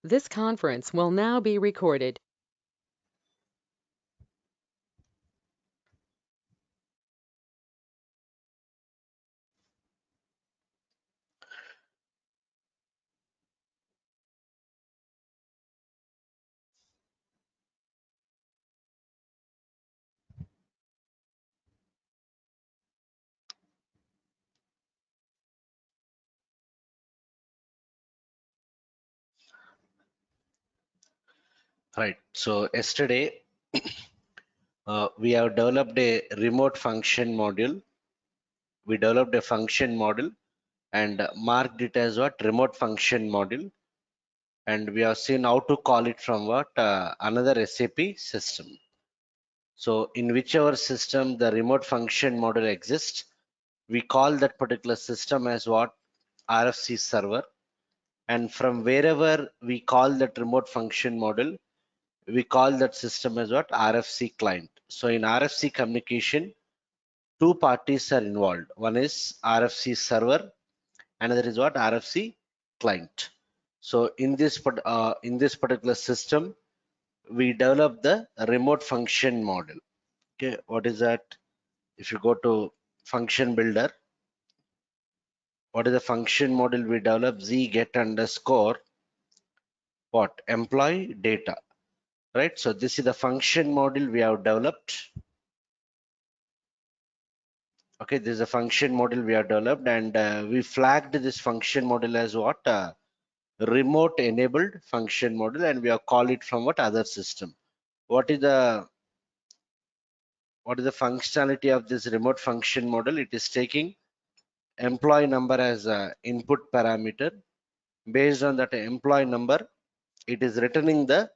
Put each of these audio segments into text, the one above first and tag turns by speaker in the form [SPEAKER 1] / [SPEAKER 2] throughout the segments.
[SPEAKER 1] This conference will now be recorded.
[SPEAKER 2] Right. So yesterday we have developed a remote function module. We developed a function model and marked it as what remote function module. And we have seen how to call it from what another SAP system. So in whichever system the remote function model exists, we call that particular system as what RFC server. And from wherever we call that remote function model, we call that system as what RFC client. So in RFC communication, two parties are involved. One is RFC server, another is what RFC client. So in this particular system, we develop the remote function model. Okay, what is that? If you go to function builder, what is the function model we develop? Z get underscore what employee data, right? So this is the function model we have developed. Okay, this is a function model we have developed, and we flagged this function model as what remote enabled function model, and we have called it from what other system. What is the functionality of this remote function model? It is taking employee number as a input parameter. Based on that employee number, it is returning the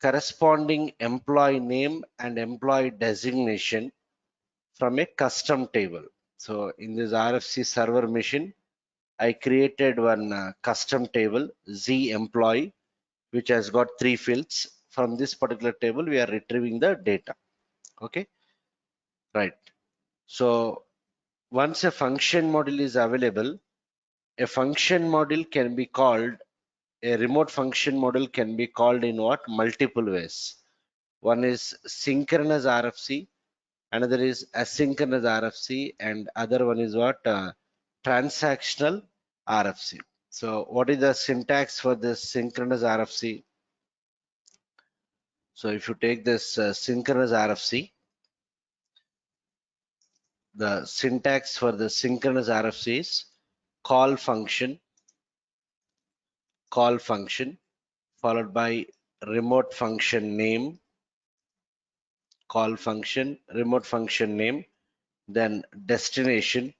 [SPEAKER 2] corresponding employee name and employee designation from a custom table. So in this RFC server machine, I created one custom table Z employee, which has got 3 fields. From this particular table, we are retrieving the data. Okay, right. So once a function model is available, a function model can be called, a remote function model can be called in what? Multiple ways. One is synchronous RFC, another is asynchronous RFC, and other one is what? Transactional RFC. So what is the syntax for this synchronous RFC? So if you take this synchronous RFC, the syntax for the synchronous RFC is call function, followed by remote function name, call function, remote function name, then destination,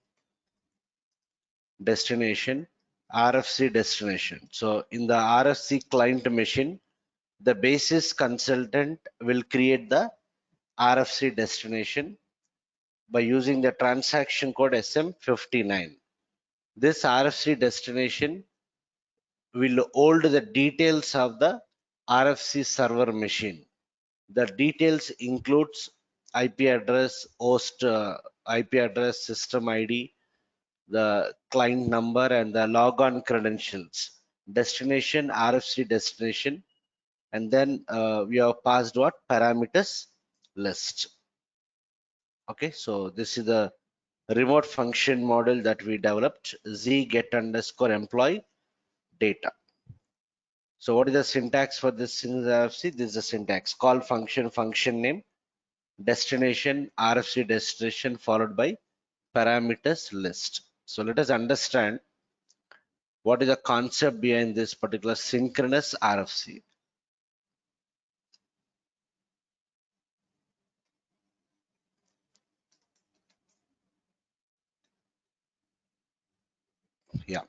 [SPEAKER 2] RFC destination. So in the RFC client machine, the basis consultant will create the RFC destination by using the transaction code SM59. This RFC destination will hold the details of the RFC server machine. The details includes IP address, host IP address, system ID, the client number, and the logon credentials. Destination, RFC destination, and then we have passed what parameters list. Okay, so this is the remote function model that we developed, Z get underscore employee data. So what is the syntax for this RFC? This is the syntax: call function, function name, destination, RFC destination, followed by parameters list. So let us understand what is the concept behind this particular synchronous RFC. Yeah.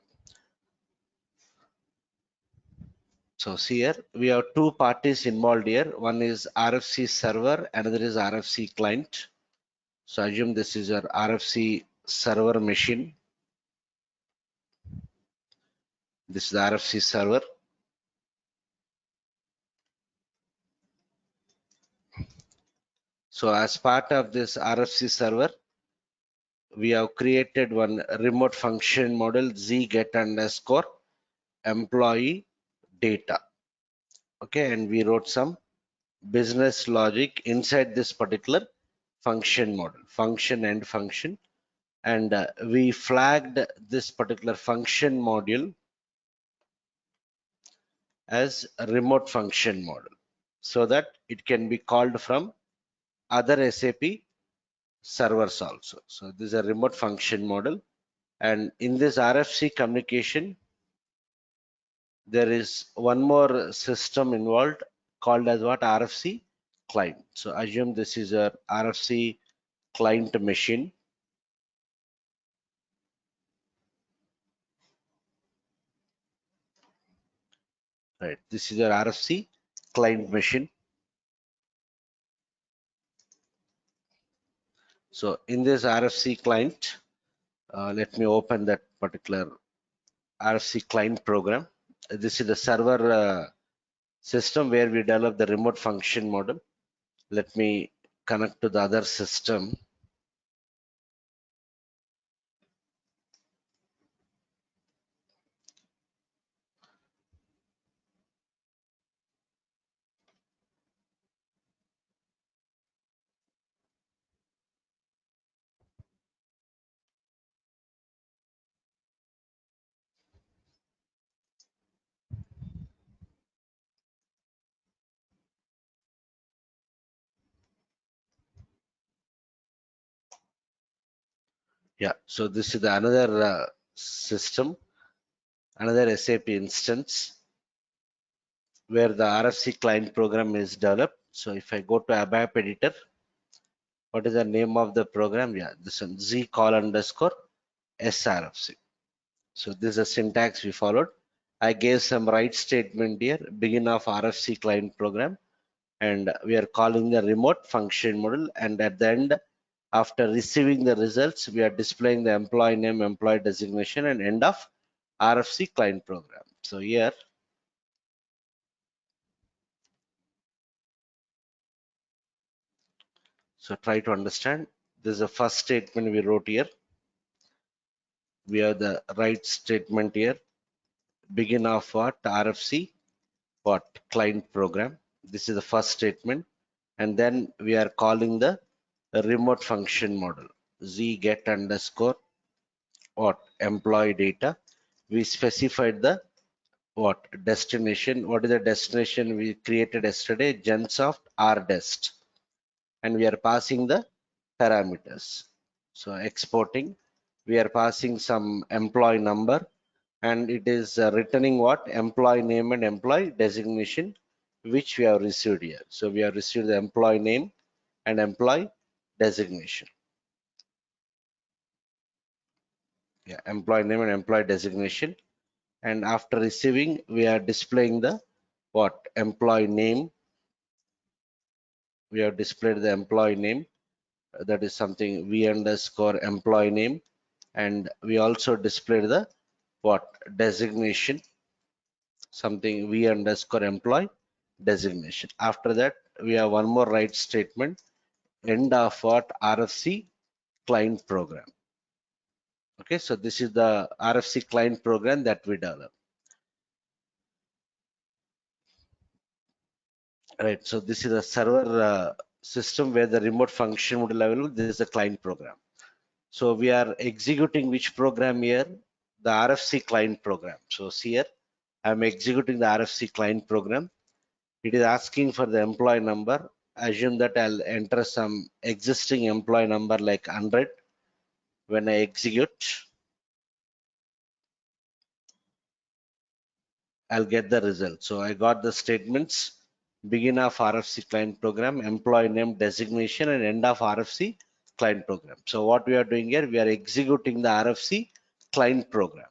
[SPEAKER 2] So see here, we have two parties involved here. One is RFC server, another is RFC client. So assume this is your RFC server machine. This is the RFC server. So as part of this RFC server, we have created one remote function model Z get underscore employee data. Okay, and we wrote some business logic inside this particular function model, function and function, and we flagged this particular function module as a remote function model so that it can be called from other SAP servers also. So this is a remote function model, and in this RFC communication there is one more system involved called as what? RFC client. So assume this is a RFC client machine. Right, this is your RFC client machine. So in this RFC client, let me open that particular RFC client program. This is the server system where we develop the remote function model. Let me connect to the other system. Yeah, so this is the another system, another SAP instance where the RFC client program is developed. So if I go to Abap editor, what is the name of the program? Yeah, this one, Z call underscore SRFC. So this is the syntax we followed. I gave some write statement here, begin of RFC client program, and we are calling the remote function model. And at the end, after receiving the results, we are displaying the employee name, employee designation, and end of RFC client program. So here, so try to understand. This is the first statement we wrote here. We have the write statement here, begin of what? RFC, what? Client program. This is the first statement. And then we are calling the remote function model, Z get underscore what? Employee data. We specified the what? Destination. What is the destination we created yesterday? Gensoft rdest. And we are passing the parameters. So exporting, we are passing some employee number, and it is returning what? Employee name and employee designation, which we have received here. So we have received the employee name and employee designation. Yeah, employee name and employee designation. And after receiving, we are displaying the what? Employee name. We have displayed the employee name. That is something v underscore employee name. And we also displayed the what? Designation, something v underscore employee designation. After that, we have one more write statement, end of what? RFC client program. Okay, so this is the RFC client program that we develop. Right, so this is a server system where the remote function would level. This is the client program. So we are executing which program here? The RFC client program. So see here, I'm executing the RFC client program. It is asking for the employee number. Assume that I'll enter some existing employee number like 100. When I execute, I'll get the result. So I got the statements, begin of RFC client program, employee name designation, and end of RFC client program. So what we are doing here, we are executing the RFC client program.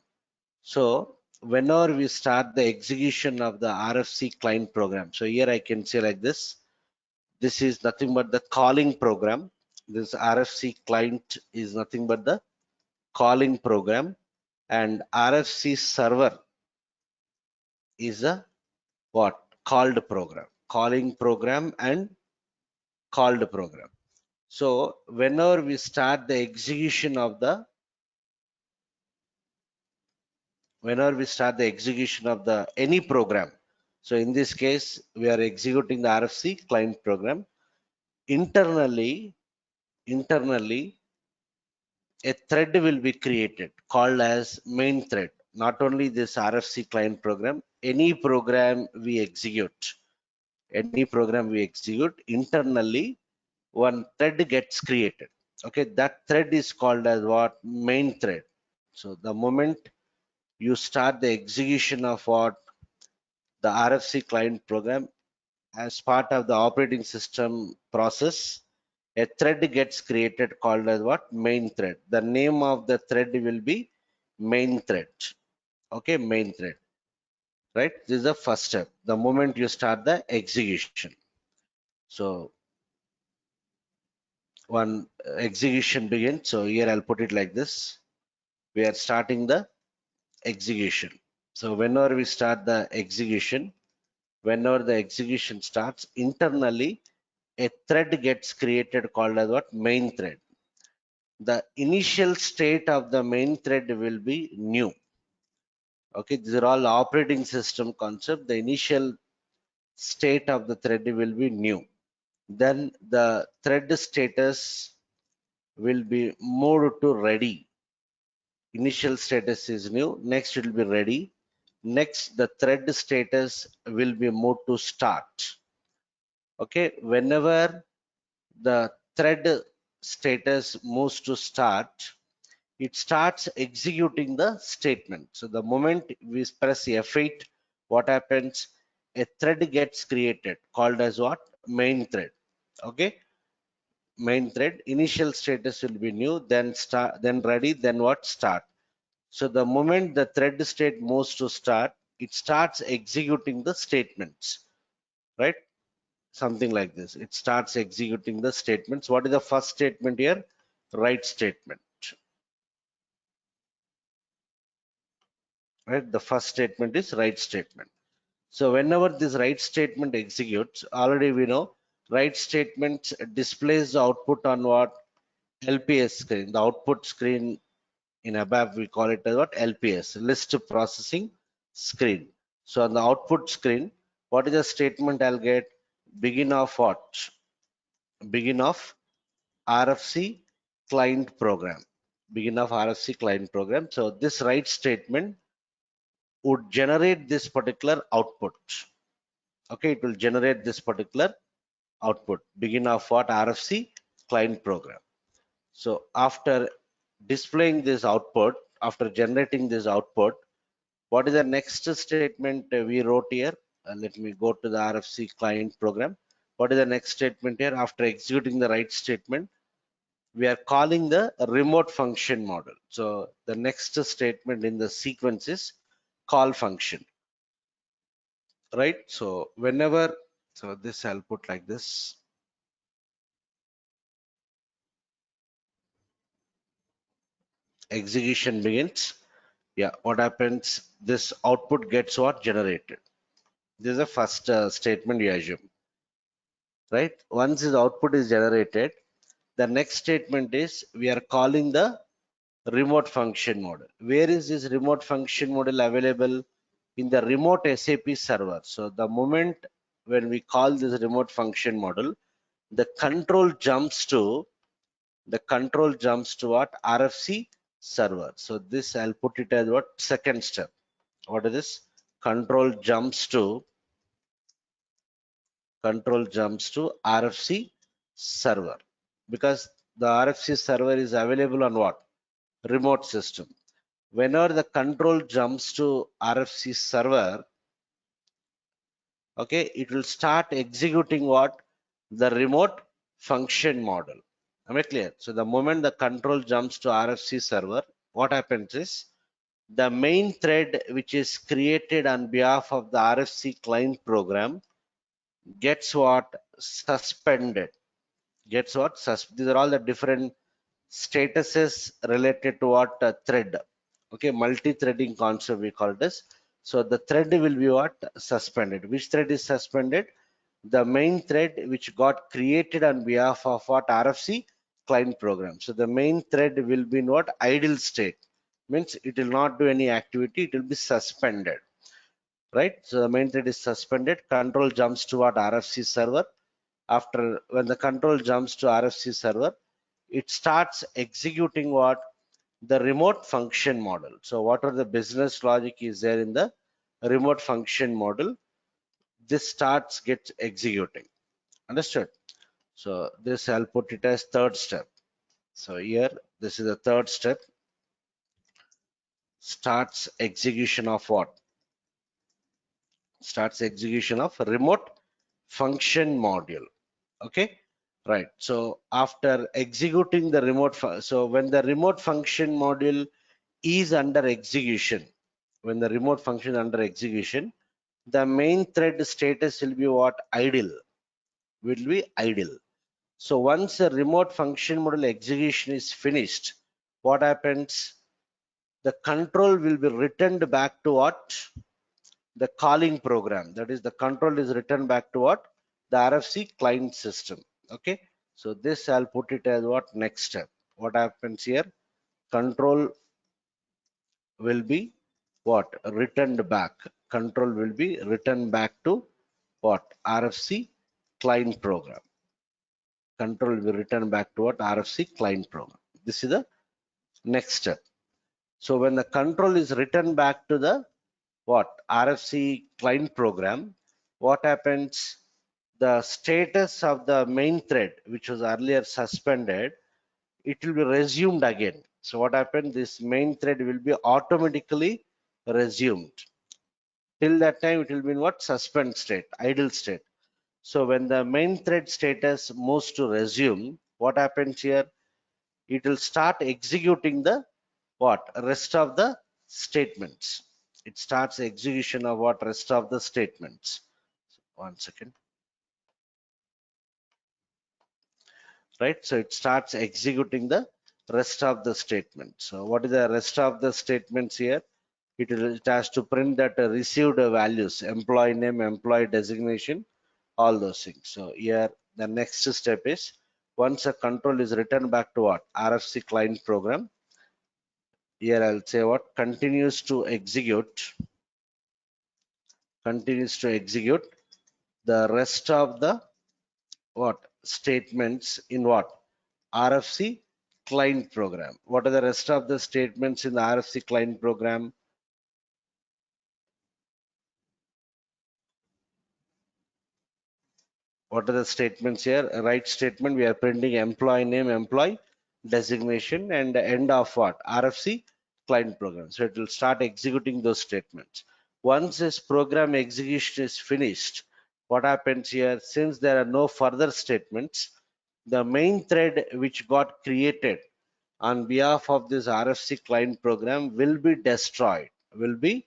[SPEAKER 2] So whenever we start the execution of the RFC client program, so here I can say like this, this is nothing but the calling program. This RFC client is nothing but the calling program, and RFC server is a what? Called program, calling program and called program. So whenever we start the execution of the any program, So in this case, we are executing the RFC client program. Internally, a thread will be created called as main thread. Not only this RFC client program, any program we execute internally, one thread gets created. Okay, that thread is called as what? Main thread. So the moment you start the execution of what? The RFC client program as part of the operating system process, a thread gets created called as what? Main thread. The name of the thread will be main thread. Okay, main thread. Right? This is the first step. The moment you start the execution. So one execution begins. So here I'll put it like this. We are starting the execution. So whenever the execution starts, internally a thread gets created called as what? Main thread. The initial state of the main thread will be new. Okay, these are all operating system concept. The initial state of the thread will be new. Then the thread status will be moved to ready. Initial status is new. Next it will be ready. Next the thread status will be moved to start. Okay, whenever the thread status moves to start, it starts executing the statement. So the moment we press F8, what happens? A thread gets created called as what? Main thread. Okay, main thread. Initial status will be new, then start, then ready, then what? Start. So the moment the thread state moves to start, it starts executing the statements, right? Something like this. It starts executing the statements. What is the first statement here? Write statement, right? The first statement is write statement. So whenever this write statement executes, already we know write statement displays the output on what? LPS screen. The output screen in Abap we call it as what? LPS, list processing screen. So on the output screen, what is the statement I'll get? Begin of what? Begin of RFC client program. Begin of RFC client program. So this write statement would generate this particular output. Okay, it will generate this particular output. Begin of what? RFC client program. So after displaying this output, after generating this output, what is the next statement we wrote here? Let me go to the RFC client program. What is the next statement here? After executing the write statement, we are calling the remote function model. So the next statement in the sequence is call function, right? So whenever, so this I'll put like this. Execution begins. Yeah, what happens? This output gets what? Generated. This is the first statement you assume, right? Once this output is generated, the next statement is we are calling the remote function model. Where is this remote function model available? In the remote SAP server. So the moment when we call this remote function model, the control jumps to what? RFC server. So this I'll put it as what? Second step. What is this? Control jumps to RFC server, because the RFC server is available on what? Remote system. Whenever the control jumps to RFC server, okay, it will start executing what? The remote function model. Am I clear? So the moment the control jumps to RFC server, what happens is the main thread which is created on behalf of the RFC client program gets what? Suspended. Gets what? These are all the different statuses related to what? Thread. Okay, multi-threading concept we call this. So the thread will be what? Suspended. Which thread is suspended? The main thread which got created on behalf of what? RFC client program. So the main thread will be in what? Idle state. Means it will not do any activity, it will be suspended. right? So the main thread is suspended. Control jumps to what? RFC server. After when the control jumps to RFC server, it starts executing what? The remote function model. So whatever the business logic is there in the remote function model, this starts gets executing. Understood? So this I'll put it as third step. So here, this is the third step. Starts execution of what? Starts execution of remote function module. Okay, right. So after executing the so when the remote function module is under execution, when the remote function under execution, the main thread status will be what? Idle. Will be idle. So once the remote function module execution is finished, what happens? The control will be returned back to what? The calling program. That is, the control is returned back to what? The RFC client system. Okay. So this I'll put it as what? Next step. What happens here? Control will be what? Returned back. Control will be returned back to what? RFC client program. Control will be returned back to what? RFC client program. This is the next step. So when the control is returned back to the what? RFC client program, what happens? The status of the main thread, which was earlier suspended, it will be resumed again. So what happened? This main thread will be automatically resumed. Till that time, it will be in what? Suspend state, idle state. So when the main thread status moves to resume, what happens here? It will start executing the what? Rest of the statements. It starts execution of what? Rest of the statements. One second. Right? So it starts executing the rest of the statement. So what is the rest of the statements here? It has to print that received values, employee name, employee designation, all those things. So here the next step is once a control is returned back to what? RFC client program. Here I'll say what? Continues to execute the rest of the what? Statements in what? RFC client program. What are the rest of the statements in the RFC client program? What are the statements here? Right statement, we are printing employee name, employee designation, and the end of what? RFC client program. So it will start executing those statements. Once this program execution is finished, what happens here? Since there are no further statements, the main thread which got created on behalf of this RFC client program will be destroyed. We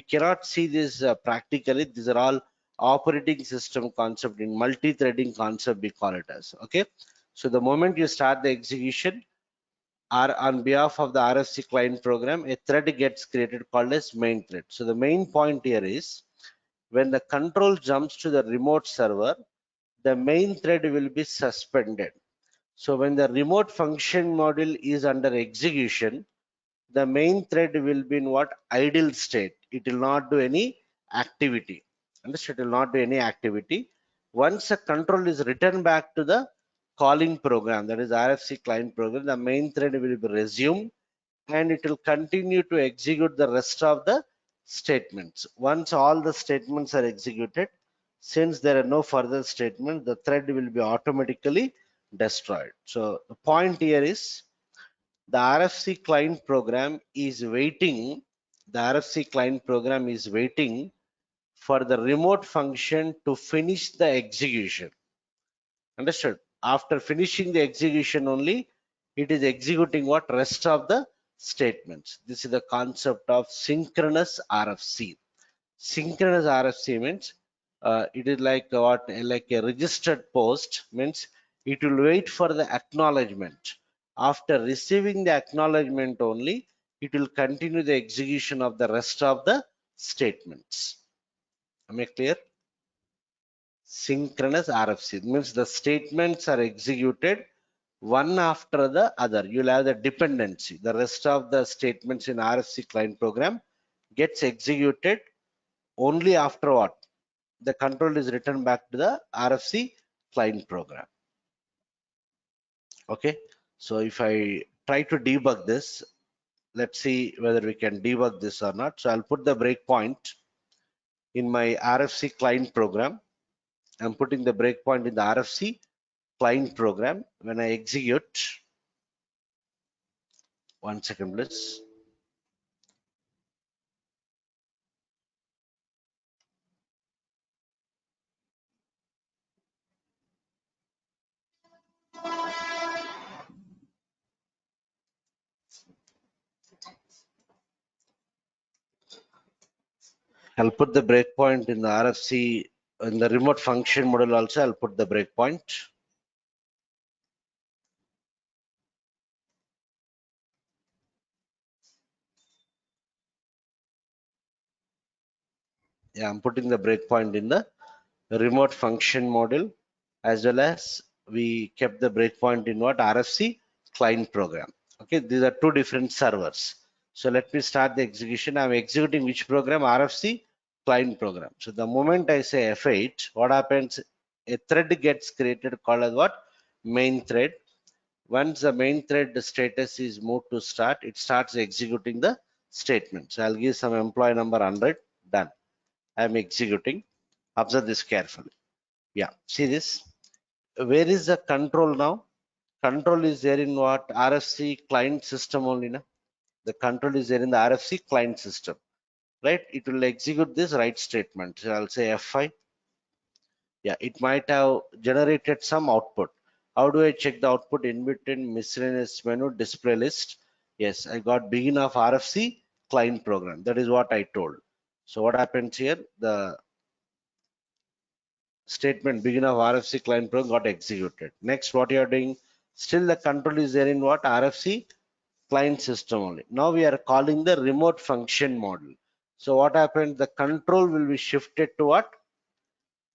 [SPEAKER 2] cannot see this practically. These are all operating system concept in multi-threading concept we call it as. Okay. So the moment you start the execution or on behalf of the RFC client program, a thread gets created called as main thread. So the main point here is when the control jumps to the remote server, the main thread will be suspended. So when the remote function module is under execution, the main thread will be in what? Idle state. It will not do any activity. Understood? It will not do any activity. Once a control is returned back to the calling program, that is RFC client program, the main thread will be resumed and it will continue to execute the rest of the statements. Once all the statements are executed, since there are no further statements, the thread will be automatically destroyed. So the point here is the RFC client program is waiting. The RFC client program is waiting for the remote function to finish the execution. Understood? After finishing the execution only, it is executing what? Rest of the statements. This is the concept of synchronous RFC. Synchronous RFC means it is like what? Like a registered post means it will wait for the acknowledgement. After receiving the acknowledgement only, it will continue the execution of the rest of the statements. Am I clear? Synchronous RFC means the statements are executed one after the other. You'll have the dependency. The rest of the statements in RFC client program gets executed only after what? The control is returned back to the RFC client program. Okay, so if I try to debug this, let's see whether we can debug this or not. So I'll put the breakpoint in my RFC client program. I'm putting the breakpoint in the RFC client program. When I execute, 1 second please. I'll put the breakpoint in the RFC in the remote function model also. I'll put the breakpoint. Yeah, I'm putting the breakpoint in the remote function model, as well as we kept the breakpoint in what? RFC client program. Okay, these are two different servers. So let me start the execution. I'm executing which program? RFC client program. So the moment I say F8, what happens? A thread gets created called as what? Main thread. Once the main thread status is moved to start, it starts executing the statement. So I'll give some employee number 100. Done. I'm executing. Observe this carefully. Yeah, see this. Where is the control now? Control is there in what? RFC client system only. Na? The control is there in the RFC client system, right? It will execute this write statement. So I'll say F5. Yeah, it might have generated some output. How do I check the output? In between miscellaneous menu display list. Yes, I got begin of RFC client program. That is what I told. So what happens here? The statement begin of RFC client program got executed. Next, what you are doing? Still the control is there in what? RFC client system only. Now we are calling the remote function model. So what happened? The control will be shifted to what?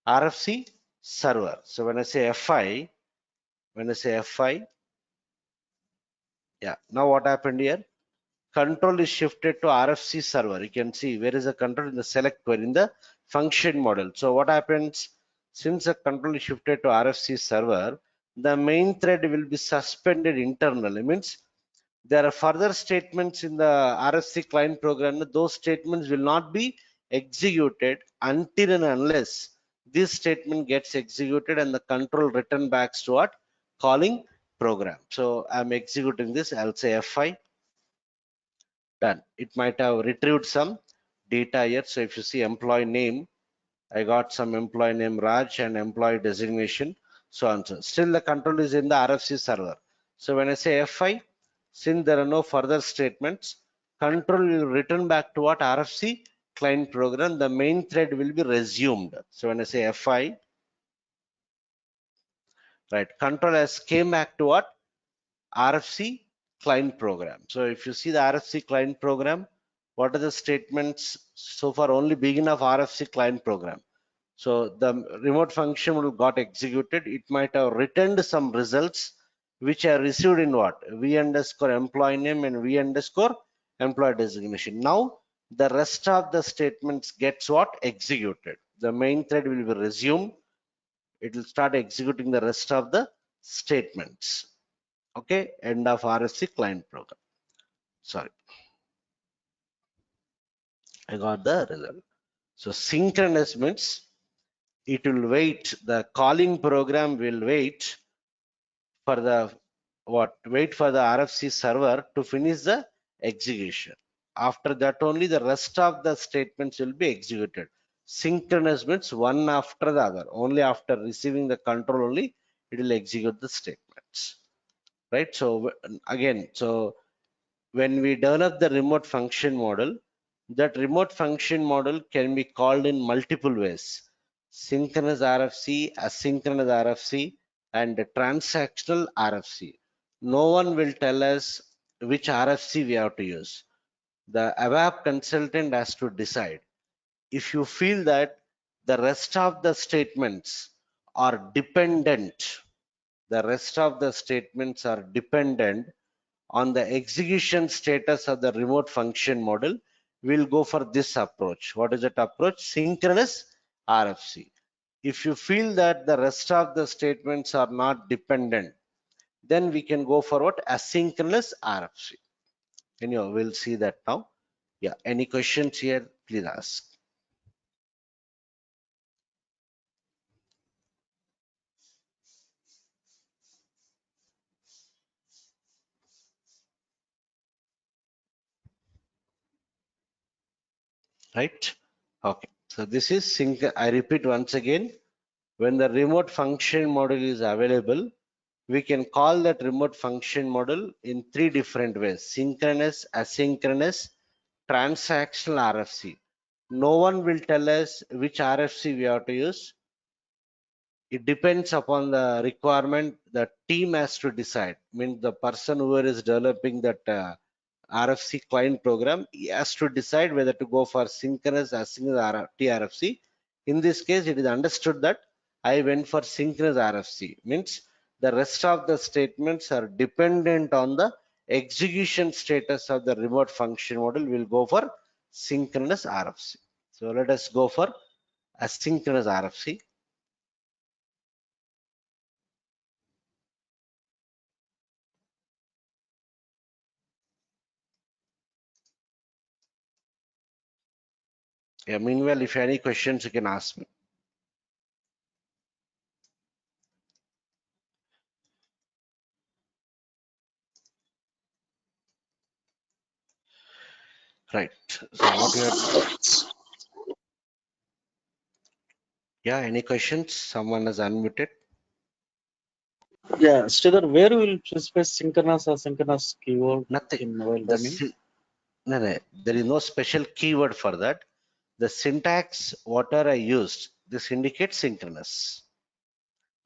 [SPEAKER 2] RFC server. So when I say F5, yeah. Now what happened here? Control is shifted to RFC server. You can see where is the control in the select query in the function model. So what happens? Since the control is shifted to RFC server, the main thread will be suspended internally. Means there are further statements in the RFC client program. Those statements will not be executed until and unless this statement gets executed and the control return back to what? Calling program. So I'm executing this. I'll say F5. Done. It might have retrieved some data here. So if you see employee name, I got some employee name Raj and employee designation, so on. So still the control is in the RFC server. So when I say F5, since there are no further statements, control will return back to what? RFC client program. The main thread will be resumed. So when I say F5, right, control has came back to what? RFC client program. So if you see the RFC client program, what are the statements so far? Only begin of RFC client program. So the remote function will got executed. It might have returned some results which are received in what? V underscore employee name and V underscore employee designation. Now the rest of the statements gets what? Executed. The main thread will be resumed. It will start executing the rest of the statements. Okay, end of RFC client program. Sorry, I got the result. So synchronous means it will wait, the calling program will wait for the what? Wait for the RFC server to finish the execution. After that only the rest of the statements will be executed. Synchronous means one after the other. Only after receiving the control only it will execute the statements. Right? So again, so when we develop the remote function model, that remote function model can be called in multiple ways. Synchronous RFC, asynchronous RFC, and transactional RFC. No one will tell us which RFC we have to use. The Abap consultant has to decide. If you feel that the rest of the statements are dependent, the rest of the statements are dependent on the execution status of the remote function model, we'll go for this approach. What is that approach? Synchronous RFC. If you feel that the rest of the statements are not dependent, then we can go for what? Asynchronous RFC. Anyhow, we'll see that now. Yeah, any questions here? Please ask. Right? Okay. So this is sync. I repeat once again. When the remote function model is available, we can call that remote function model in three different ways: synchronous, asynchronous, transactional RFC. No one will tell us which RFC we have to use. It depends upon the requirement. The team has to decide. I mean, the person who is developing that RFC client program, he has to decide whether to go for synchronous, asynchronous, or TRFC. In this case, it is understood that I went for synchronous RFC. Means the rest of the statements are dependent on the execution status of the remote function model. Will go for synchronous RFC. So let us go for asynchronous RFC. Yeah, meanwhile, if you have any questions, you can ask me. Right. So what you have, yeah, any questions? Someone has unmuted.
[SPEAKER 3] Yeah, Sridhar, where will specify synchronous or synchronous keyword
[SPEAKER 2] Nothing.
[SPEAKER 3] in while
[SPEAKER 2] The
[SPEAKER 3] running?
[SPEAKER 2] no, no, there is no special keyword for that. The syntax, whatever I used, this indicates synchronous.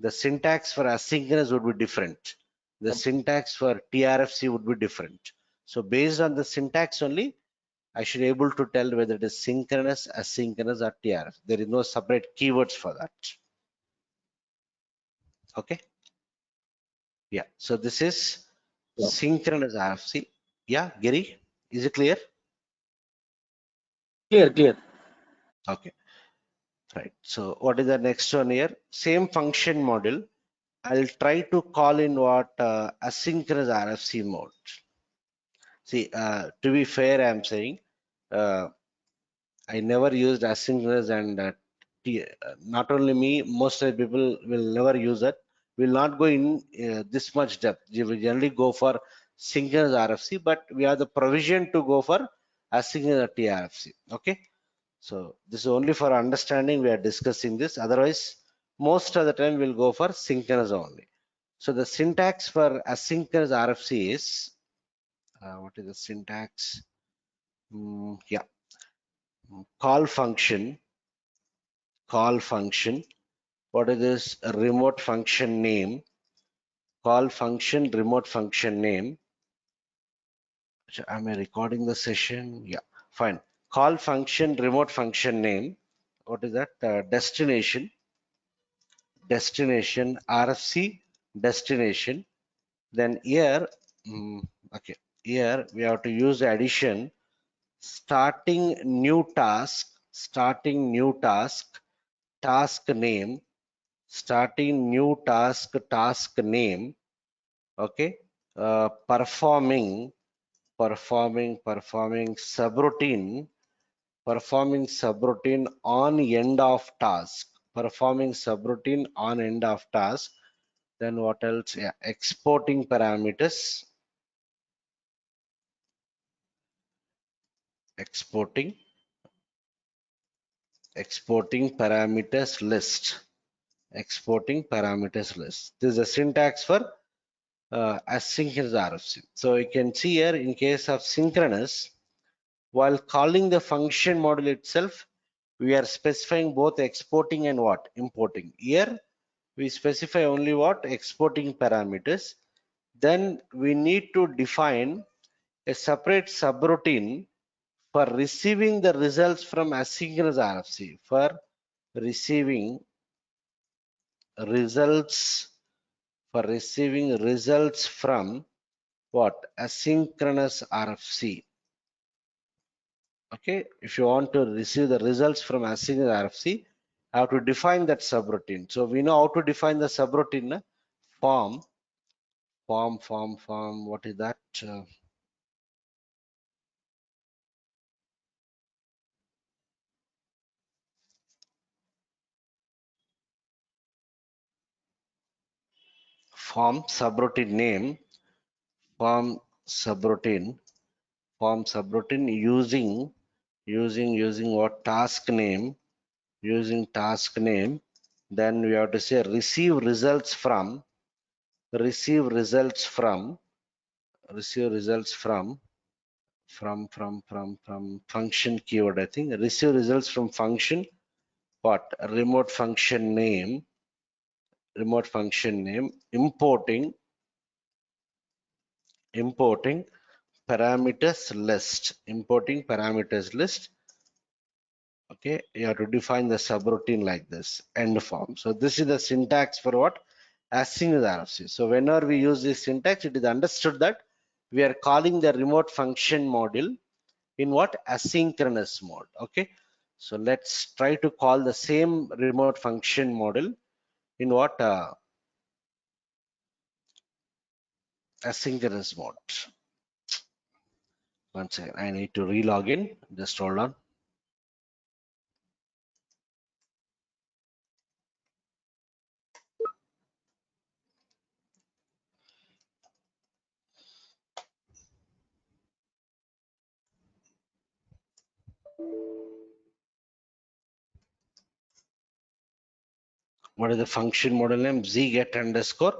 [SPEAKER 2] The syntax for asynchronous would be different. The syntax for TRFC would be different. So based on the syntax only, I should be able to tell whether it is synchronous, asynchronous, or TRF. There is no separate keywords for that. Okay. Yeah. So this is
[SPEAKER 3] Yeah.
[SPEAKER 2] synchronous RFC. Yeah, Giri, is it clear?
[SPEAKER 3] Clear, clear.
[SPEAKER 2] Okay. Right. So what is the next one here? Same function model. I'll try to call in what asynchronous RFC mode. See, to be fair, I'm saying uh, I never used asynchronous and not only me, most of the people will never use it. Will not go in this much depth. We will generally go for synchronous RFC, but we have the provision to go for asynchronous TRFC. Okay. So this is only for understanding. We are discussing this. Otherwise, most of the time we'll go for synchronous only. So the syntax for asynchronous RFC is what is the syntax? Yeah, call function, call function. What is this? A remote function name, call function, remote function name. So am I recording the session? Yeah, fine. Call function, remote function name. What is that? Destination, destination, RFC, destination. Then here, okay, here we have to use the addition starting new task, starting new task, task name, starting new task, task name. Okay, performing, performing subroutine, performing subroutine on end of task, performing subroutine on end of task. Then what else? Yeah, exporting parameters, exporting, exporting parameters list, exporting parameters list. This is the syntax for asynchronous RFC. So you can see here in case of synchronous, while calling the function model itself, we are specifying both exporting and what? Importing. Here we specify only what? Exporting parameters. Then we need to define a separate subroutine for receiving the results from asynchronous RFC, for receiving results, for receiving results from what? Asynchronous RFC. Okay, if you want to receive the results from asynchronous RFC, I have to define that subroutine. So we know how to define the subroutine. Form, form. What is that? Form subroutine name, form subroutine, using what task name, using task name. Then we have to say receive results from, receive results from, receive results from function keyword. I think receive results from function. What remote function name? Remote function name. Importing parameters list. Importing parameters list. Okay, you have to define the subroutine like this. End form. So this is the syntax for what? Asynchronous RFC. So whenever we use this syntax, it is understood that we are calling the remote function module in what? Asynchronous mode. Okay, so let's try to call the same remote function model in what? Asynchronous mode. One second, I need to re-log in. Just hold on. What is the function model name? Zget underscore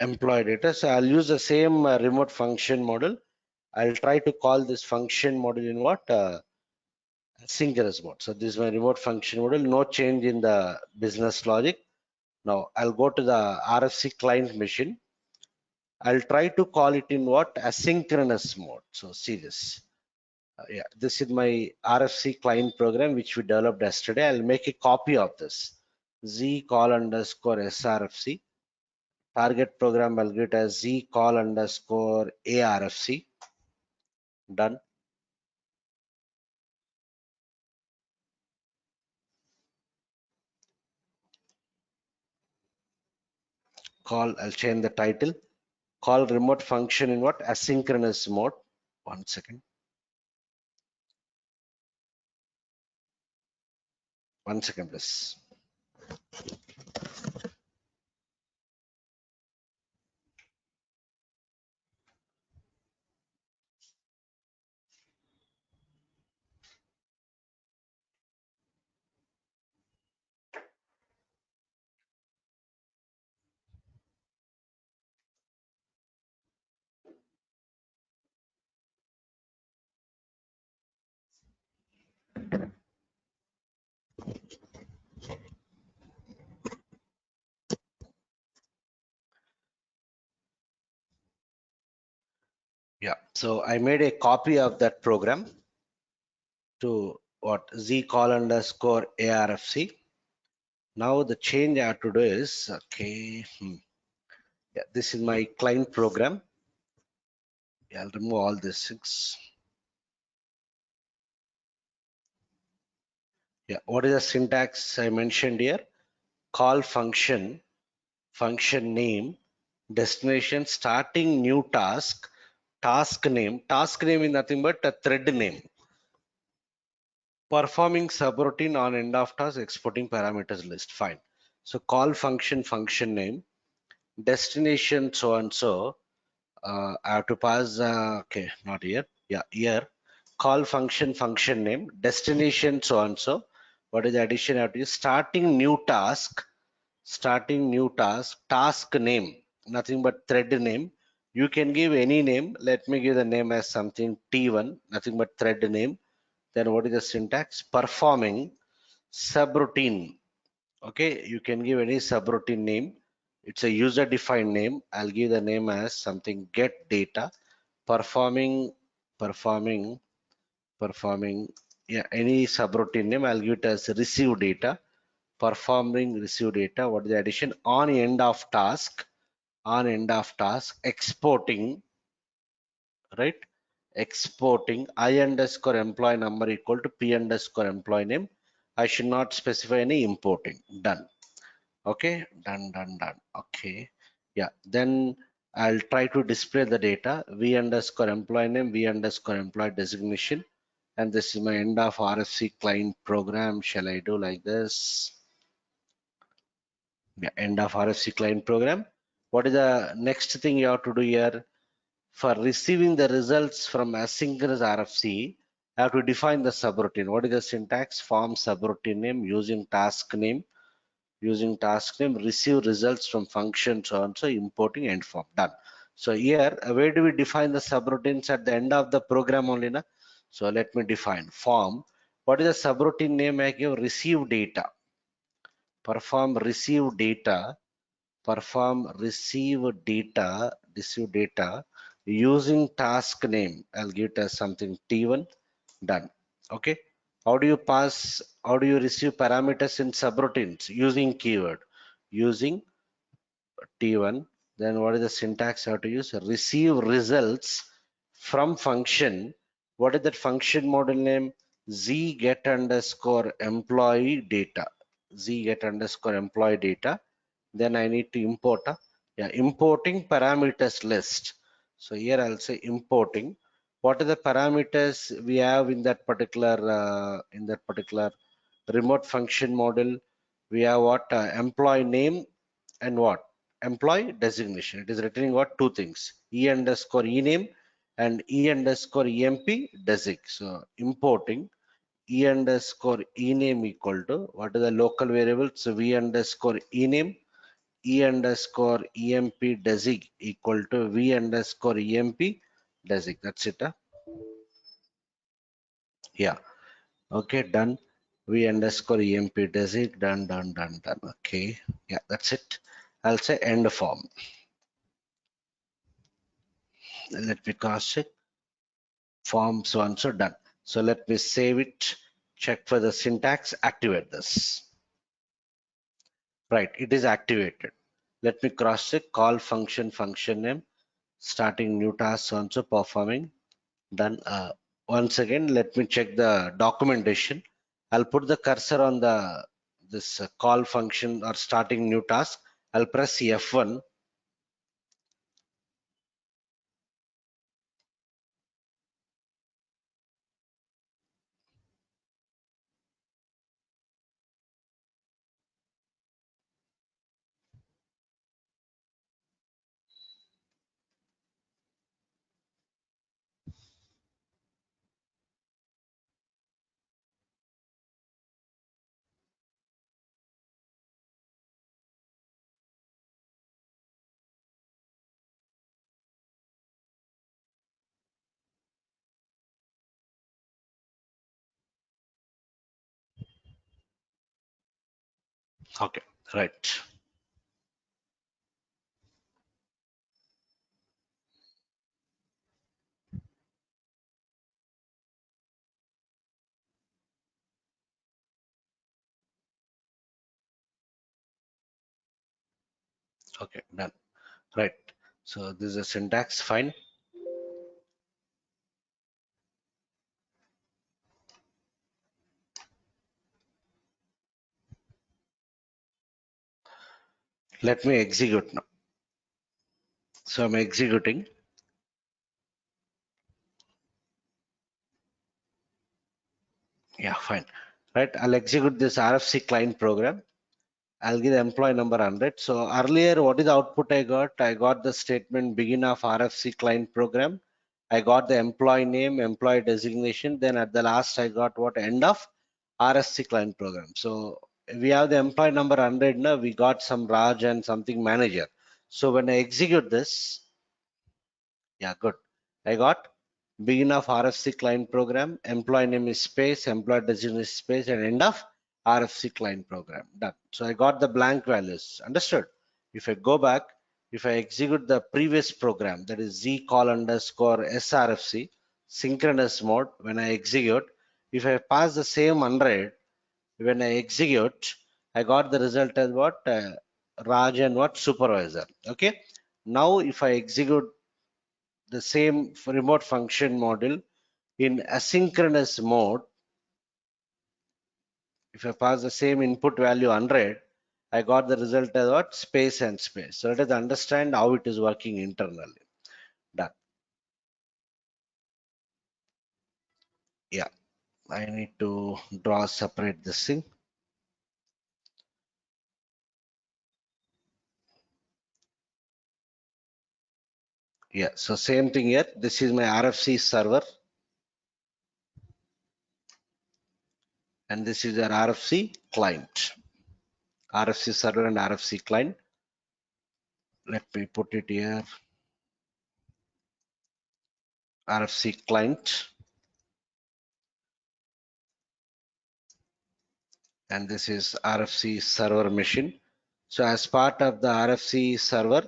[SPEAKER 2] employee data. So I'll use the same remote function model. I'll try to call this function model in what? Asynchronous mode. So this is my remote function model. No change in the business logic. Now I'll go to the RFC client machine. I'll try to call it in what? Asynchronous mode. So see this. Yeah, this is my RFC client program which we developed yesterday. I'll make a copy of this. Z call underscore SRFC. Target program I'll get as Z call underscore ARFC. Done. Call, I'll change the title. Call remote function in what? Asynchronous mode. One second. One second, please. Yeah, so I made a copy of that program to what? Z call underscore ARFC. Now the change I have to do is, okay, yeah, this is my client program. Yeah, I'll remove all these things. Yeah, what is the syntax I mentioned here? Call function, function name, destination, starting new task, task name. Task name is nothing but a thread name. Performing subroutine on end of task, exporting parameters list. Fine. So call function, function name, destination so and so. I have to pass. Okay, not here. Yeah, here. Call function, function name, destination so and so. What is the addition? I have to use starting new task, starting new task, task name, nothing but thread name. You can give any name. Let me give the name as something T1, nothing but thread name. Then what is the syntax? Performing subroutine. Okay, you can give any subroutine name. It's a user defined name. I'll give the name as something get data. Performing, performing, performing. Yeah, any subroutine name. I'll give it as receive data. Performing receive data. What is the addition? On end of task. On end of task. Exporting. Right. exporting I underscore employee number equal to P underscore employee name. I should not specify any importing. Done. Okay, done. Okay, yeah. Then I'll try to display the data v underscore employee name, v underscore employee designation, and this is my end of RFC client program. Shall I do like this? Yeah, end of RFC client program. What is the next thing you have to do here? For receiving the results from asynchronous RFC, I have to define the subroutine. What is the syntax? Form subroutine name using task name. Using task name, receive results from function so and so, importing end form. Done. So here, where do we define the subroutines? At the end of the program only, na? So let me define form. What is the subroutine name? I give receive data. Perform receive data. Receive data using task name. I'll give it as something T1. Done. Okay. How do you receive parameters in subroutines? Using keyword. Using T1. Then what is the syntax I have to use? Receive results from function. What is that function model name? Z get underscore employee data. Z get underscore employee data. Then I need to import importing parameters list. So here I'll say importing. What are the parameters we have in that particular remote function model? We have what employee name and what employee designation. It is returning what two things, e underscore e name and e underscore emp desig. So importing e underscore e name equal to what is the local variable? So v underscore e name e underscore emp desig equal to v underscore emp desig. That's it. Yeah. Okay, done. V underscore emp desig. Done. Okay. Yeah, that's it. I'll say end form. Let me cross check. Form so and so done. So let me save it. Check for the syntax. Activate this. Right, it is activated. Let me cross check. Call function name. Starting new task so and so performing. Done. Once again, let me check the documentation. I'll put the cursor on the this call function or starting new task. I'll press F1. Okay, right. Okay, done. Right. So this is a syntax. Fine. Let me execute now. So I'm executing. Yeah, fine. Right. I'll execute this RFC client program. I'll give the employee number 100. So earlier, what is the output I got? I got the statement begin of RFC client program. I got the employee name, employee designation. Then at the last, I got what end of RFC client program. So we have the employee number 100 now. We got some Raj and something manager. So when I execute this, yeah, good. I got begin of RFC client program, employee name is space, employee designation is space, and end of RFC client program. Done. So I got the blank values. Understood? If I go back, if I execute the previous program, that is Z call underscore SRFC, synchronous mode, when I execute, if I pass the same 100, when I execute, I got the result as what? Raj and what? Supervisor. Okay. Now, if I execute the same remote function module in asynchronous mode. If I pass the same input value 100, I got the result as what? Space and space. So let us understand how it is working internally. Done. Yeah, I need to separate this thing. Yeah, so same thing here. This is my RFC server, and this is our RFC client. RFC server and RFC client. Let me put it here. RFC client, and this is RFC server machine. So as part of the RFC server,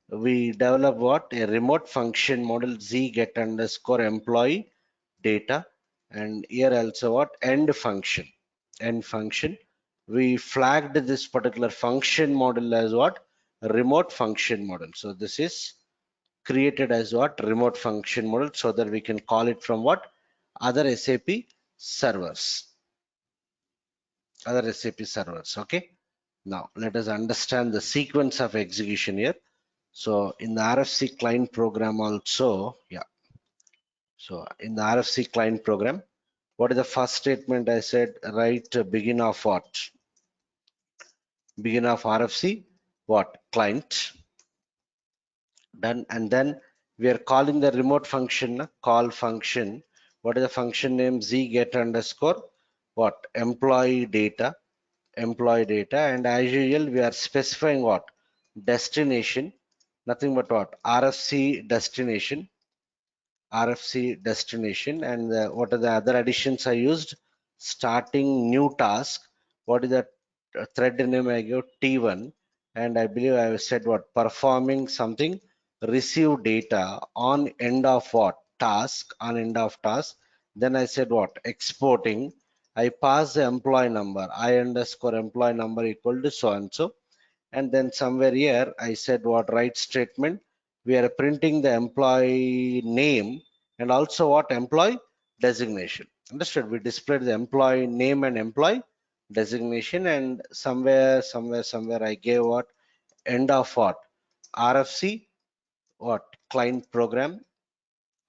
[SPEAKER 2] we develop what? A remote function model z get underscore employee data, and here also what? End function. End function. We flagged this particular function model as what? Remote function model. So this is created as what? Remote function model, so that we can call it from what? Other SAP servers. Other SAP servers. Okay. Now let us understand the sequence of execution here. So in the RFC client program also, yeah. So in the RFC client program, what is the first statement I said? Write begin of what? Begin of RFC, what? Client. Done. And then we are calling the remote function, call function. What is the function name? Z get underscore what? Employee data. Employee data. And as usual, we are specifying what? Destination. Nothing but what? RFC destination. RFC destination. And what are the other additions I used? Starting new task. What is that thread name I give? T1. And I believe I said what? Performing something. Receive data on end of what? Task. On end of task. Then I said what? Exporting. I pass the employee number. I underscore employee number equal to so and so. And then somewhere here I said what? Write statement. We are printing the employee name and also what? Employee designation. Understood? We displayed the employee name and employee designation, and somewhere I gave what? End of what? RFC what? Client program.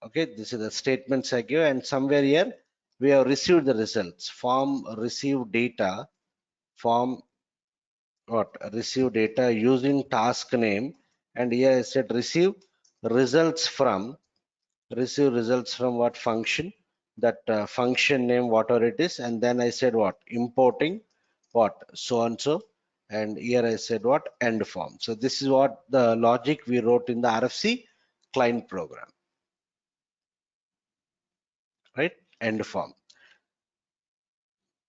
[SPEAKER 2] Okay, this is the statements I give, and somewhere here we have received the results. Form receive data. Form what? Receive data using task name, and here I said results from results from what? Function. That function name, whatever it is, and then I said what? Importing what? So and so, and here I said what? End form. So this is what the logic we wrote in the RFC client program, right? End form.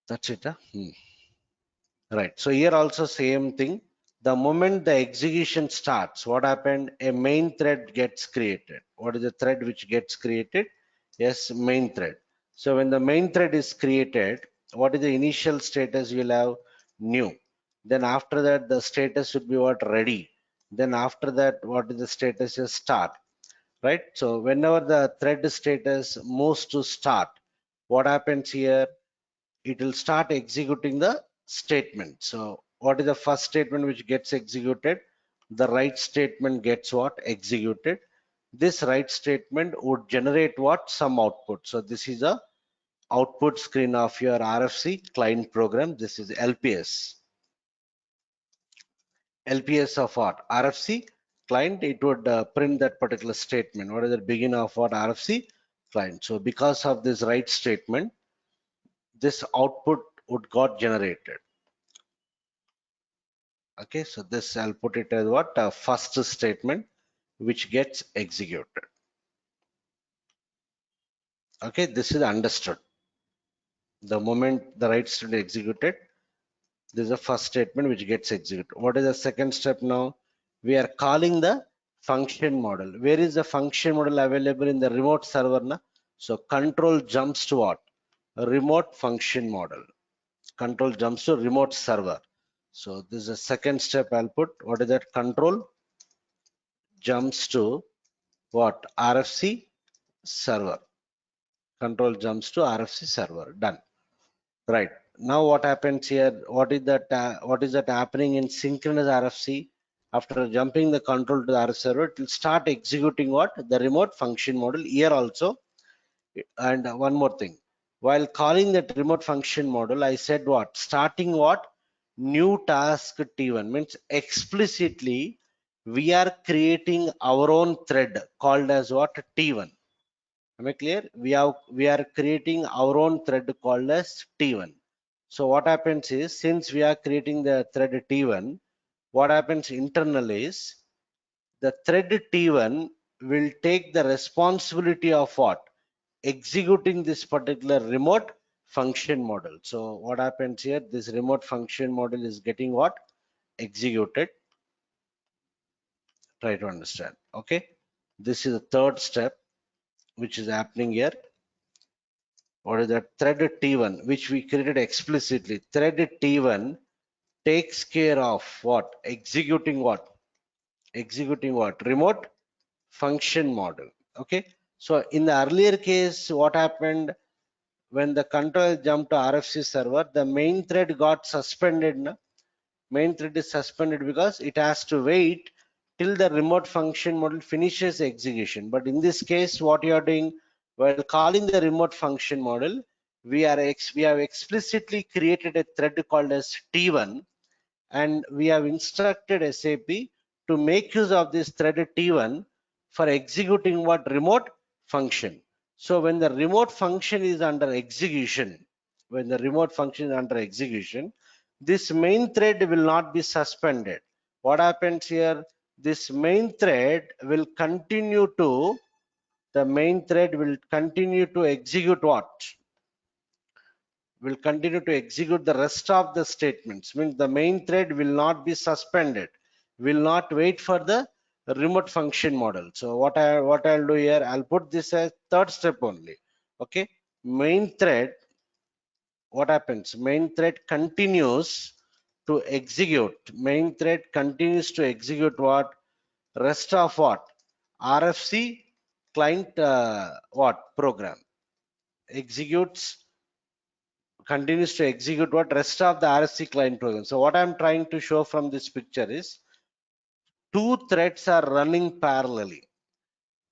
[SPEAKER 2] That's it. Huh? Right. So here also same thing. The moment the execution starts, what happened? A main thread gets created. What is the thread which gets created? Yes, main thread. So when the main thread is created, what is the initial status? You'll have new. Then after that, the status should be what? Ready. Then after that, what is the status? Is start. Right. So whenever the thread status moves to start, what happens here? It will start executing the statement. So what is the first statement which gets executed? The write statement gets what? Executed. This write statement would generate what? Some output. So this is a output screen of your RFC client program. This is LPS. LPS of what? RFC client. It would print that particular statement. What is the beginning of what? RFC client. So because of this write statement, this output would got generated. Okay, so this I'll put it as what? First statement which gets executed. Okay, this is understood. The moment the write statement executed, this is the first statement which gets executed. What is the second step now? We are calling the function model. Where is the function model available in the remote server? Na? So control jumps to what? A remote function model. Control jumps to remote server. So this is the second step I'll put. What is that? Control jumps to what? RFC server. Control jumps to RFC server. Done. Right. Now what happens here? What is that happening in synchronous RFC? After jumping the control to the RF server, it will start executing what? The remote function model here also. And one more thing. While calling that remote function model, I said what? Starting what? New task T1 means explicitly we are creating our own thread called as what? T1. Am I clear? We are creating our own thread called as T1. So what happens is, since we are creating the thread T1, what happens internally is the thread T1 will take the responsibility of what? Executing this particular remote function model. So what happens here? This remote function model is getting what? Executed. Try to understand. Okay. This is the third step which is happening here. What is that? Thread T1, which we created explicitly. Thread T1 takes care of what? Executing what? Executing what? Remote function model. Okay. So in the earlier case, what happened when the control jumped to RFC server, the main thread got suspended. No? Main thread is suspended because it has to wait till the remote function model finishes execution. But in this case, what you are doing while calling the remote function model, we have explicitly created a thread called as T1, and we have instructed SAP to make use of this thread T1 for executing what? Remote function. So when the remote function is under execution, this main thread will not be suspended. What happens here? This main thread will continue to, execute what? Will continue to execute the rest of the statements. Means the main thread will not be suspended, will not wait for the remote function model. So what I'll do here, I'll put this as third step only. Okay, main thread, what happens? Main thread continues to execute. Main thread continues to execute what? Rest of what? RFC client what? Program executes, continues to execute what? Rest of the RFC client program. So what I'm trying to show from this picture is two threads are running parallelly.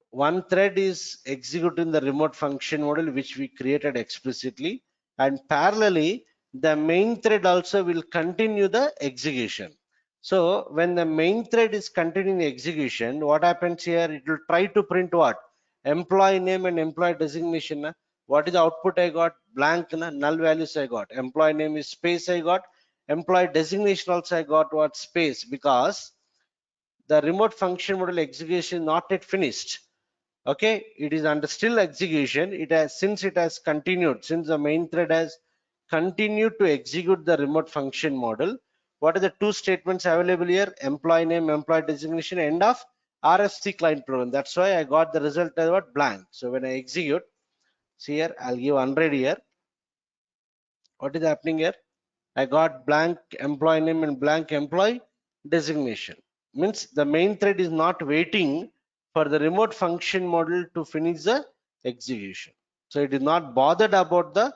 [SPEAKER 2] One thread is executing the remote function model which we created explicitly, and parallelly the main thread also will continue the execution. So when the main thread is continuing the execution, what happens here? It will try to print what? Employee name and employee designation. What is the output I got? Blank, null values I got. Employee name is space I got. Employee designation also I got what? Space, because the remote function model execution is not yet finished. Okay, it is under still execution. It has, since it has continued, since the main thread has continued to execute the remote function model, what are the two statements available here? Employee name, employee designation, end of RFC client program. That's why I got the result as what? Blank. So when I execute, see here, I'll give 100 here. What is happening here? I got blank employee name and blank employee designation. Means the main thread is not waiting for the remote function model to finish the execution. So it is not bothered about the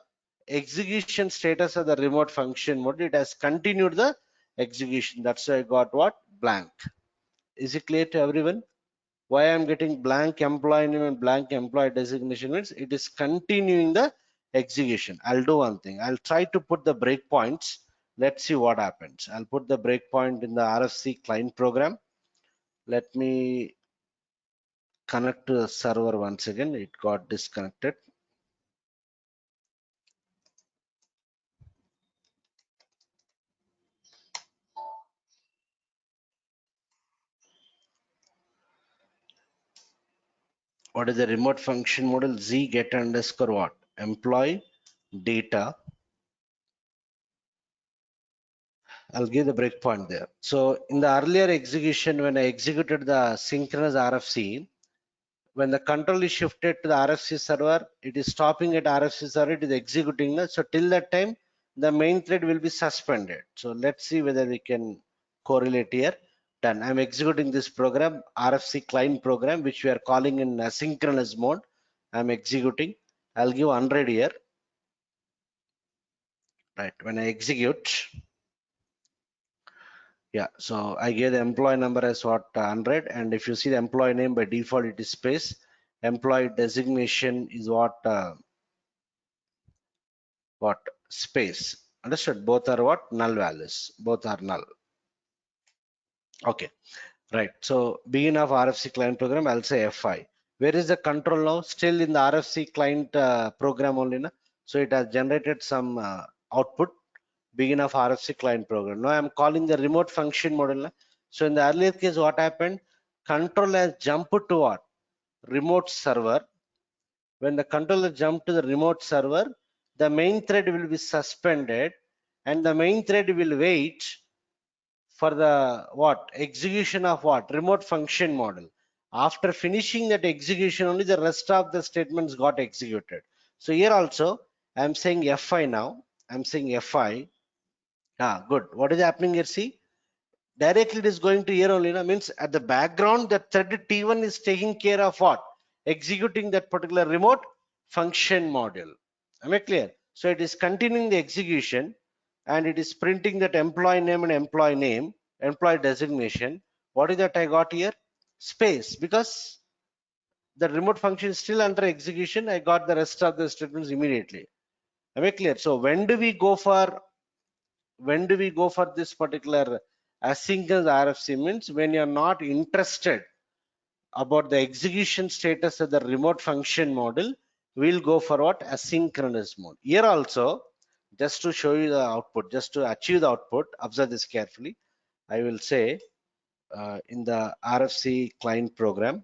[SPEAKER 2] execution status of the remote function model. It has continued the execution. That's why I got what? Blank. Is it clear to everyone? Why I'm getting blank employee name and blank employee designation means it is continuing the execution. I'll do one thing. I'll try to put the breakpoints. Let's see what happens. I'll put the breakpoint in the RFC client program. Let me connect to the server once again. It got disconnected. What is the remote function model? Z get underscore what? Employee data. I'll give the breakpoint there. So in the earlier execution, when I executed the synchronous RFC, when the control is shifted to the RFC server, it is stopping at RFC server, it is executing. So till that time, the main thread will be suspended. So let's see whether we can correlate here. Done. I'm executing this program, RFC client program, which we are calling in asynchronous mode. I'm executing. I'll give 100 here. Right. When I execute, yeah, so I gave the employee number as what 100, and if you see the employee name by default it is space. Employee designation is what space. Understood? Both are what null values. Both are null. Okay, right. So begin of RFC client program, I'll say F5. Where is the control now? Still in the RFC client program only. Na? So it has generated some output. Begin of RFC client program. Now I'm calling the remote function model. Na? So in the earlier case, what happened? Control has jumped to what? Remote server. When the controller jumped to the remote server, the main thread will be suspended and the main thread will wait for the what execution of what remote function model. After finishing that execution, only the rest of the statements got executed. So here also I'm saying F5 now. I'm saying F5. Good. What is happening here? See, directly it is going to here only. Means at the background, the thread T1 is taking care of what? Executing that particular remote function module. Am I clear? So it is continuing the execution and it is printing that employee name and employee designation. What is that I got here? Space, because the remote function is still under execution. I got the rest of the statements immediately. Am I clear? So when do we go for this particular asynchronous RFC? Means when you're not interested about the execution status of the remote function model, we'll go for what? Asynchronous mode. Here also, just to show you the output, just to achieve the output, observe this carefully. I will say in the RFC client program,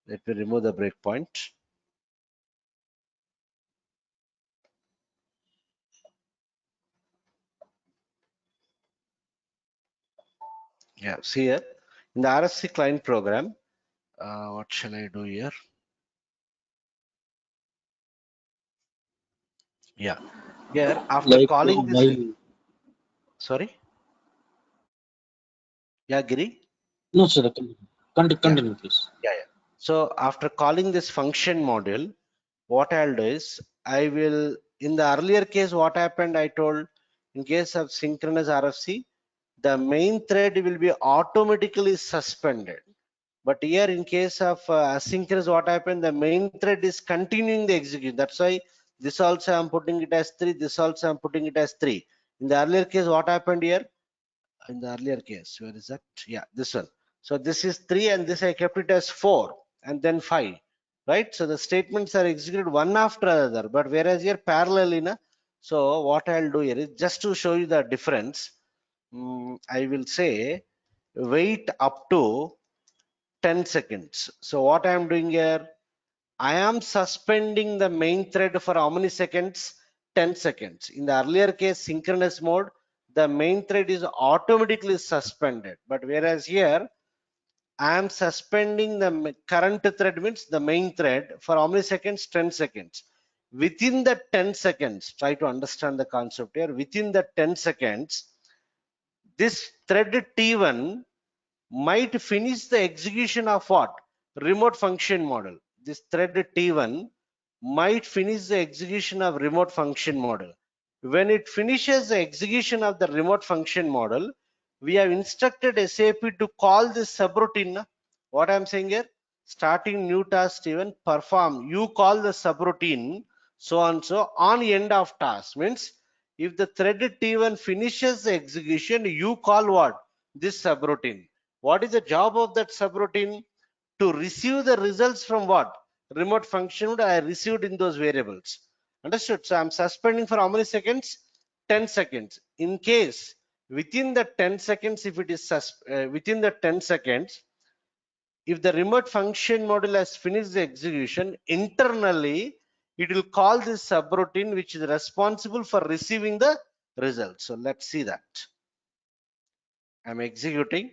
[SPEAKER 2] let me remove the breakpoint. Yeah, see here in the RFC client program, what shall I do here? Yeah, here after
[SPEAKER 3] Like
[SPEAKER 2] calling this,
[SPEAKER 3] while
[SPEAKER 2] sorry, yeah, Giri.
[SPEAKER 3] no sir,
[SPEAKER 2] Yeah,
[SPEAKER 3] continue please.
[SPEAKER 2] yeah. So after calling this function module, what I'll do is I will, in the earlier case, what happened, I told in case of synchronous RFC, the main thread will be automatically suspended. But here in case of asynchronous, what happened, the main thread is continuing the execution. That's why this also I'm putting it as 3, this also I'm putting it as 3. In the earlier case, what happened here? In the earlier case, where is that? Yeah, this one. So this is 3 and this I kept it as 4 and then 5, right? So the statements are executed one after another, but whereas here parallelly, na? So what I'll do here is just to show you the difference. I will say wait up to 10 seconds. So what I am doing here, I am suspending the main thread for how many seconds? 10 seconds. In the earlier case, synchronous mode, the main thread is automatically suspended. But whereas here, I am suspending the current thread, means the main thread, for how many seconds? 10 seconds. Within the 10 seconds, try to understand the concept here. Within the 10 seconds, this thread T1 might finish the execution of what? Remote function model. This thread T1 might finish the execution of remote function model. When it finishes the execution of the remote function model, we have instructed SAP to call this subroutine. What I'm saying here, starting new task T1, perform. You call the subroutine so and so on end of task. Means if the thread T1 finishes the execution, you call what? This subroutine. What is the job of that subroutine? To receive the results from what? Remote function I received in those variables. Understood? So I'm suspending for how many seconds? 10 seconds. In case within the 10 seconds, if it is within the 10 seconds, if the remote function module has finished the execution, internally it will call this subroutine which is responsible for receiving the result. So let's see that. I'm executing